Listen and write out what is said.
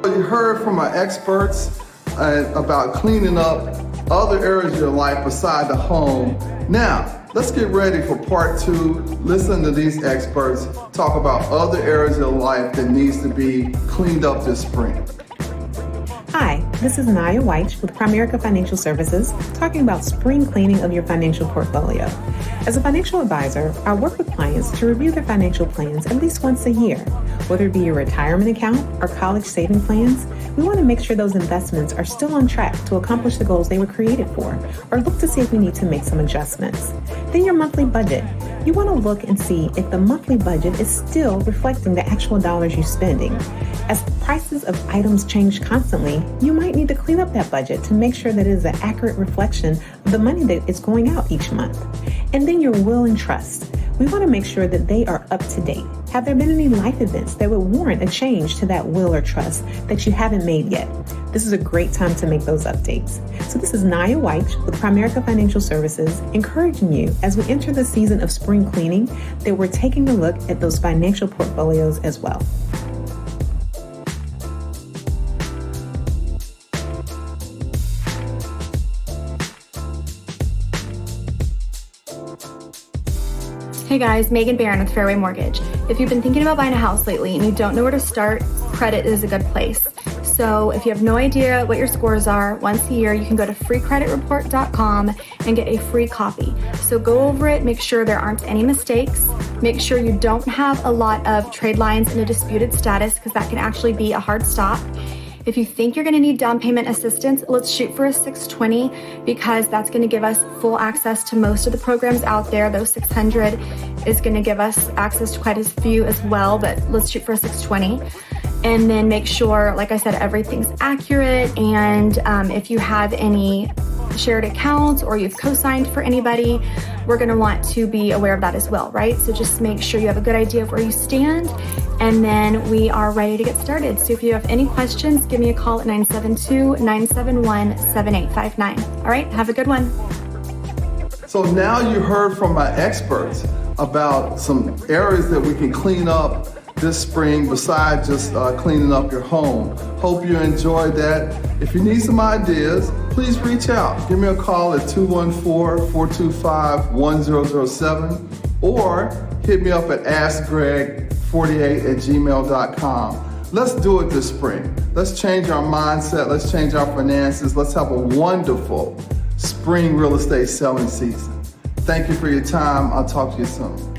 You heard from our experts about cleaning up other areas of your life beside the home. Now, let's get ready for part 2. Listen to these experts talk about other areas of life that needs to be cleaned up this spring. Hi, this is Naya White with Primerica Financial Services talking about spring cleaning of your financial portfolio. As a financial advisor, I work with clients to review their financial plans at least once a year. Whether it be your retirement account or college saving plans, we want to make sure those investments are still on track to accomplish the goals they were created for, or look to see if we need to make some adjustments. Then your monthly budget. You want to look and see if the monthly budget is still reflecting the actual dollars you're spending. As prices of items change constantly, you might need to clean up that budget to make sure that it is an accurate reflection of the money that is going out each month. And then your will and trust. We want to make sure that they are up to date. Have there been any life events that would warrant a change to that will or trust that you haven't made yet? This is a great time to make those updates. So this is Naya White with Primerica Financial Services, encouraging you as we enter the season of spring cleaning that we're taking a look at those financial portfolios as well. Hey guys, Megan Barron with Fairway Mortgage. If you've been thinking about buying a house lately and you don't know where to start, credit is a good place. So if you have no idea what your scores are, once a year you can go to freecreditreport.com and get a free copy. So go over it, make sure there aren't any mistakes, make sure you don't have a lot of trade lines in a disputed status because that can actually be a hard stop. If you think you're going to need down payment assistance, let's shoot for a 620 because that's going to give us full access to most of the programs out there. Those 600 is going to give us access to quite a few as well, but let's shoot for a 620. And then make sure, like I said, everything's accurate. And if you have any shared accounts or you've co-signed for anybody, we're going to want to be aware of that as well, right? So just make sure you have a good idea of where you stand, and then we are ready to get started. So if you have any questions, give me a call at 972-971-7859. All right, have a good one. So now you heard from my experts about some areas that we can clean up this spring besides just cleaning up your home. Hope you enjoyed that. If you need some ideas, please reach out. Give me a call at 214-425-1007 or hit me up at askgreg48@gmail.com. Let's do it this spring. Let's change our mindset. Let's change our finances. Let's have a wonderful spring real estate selling season. Thank you for your time. I'll talk to you soon.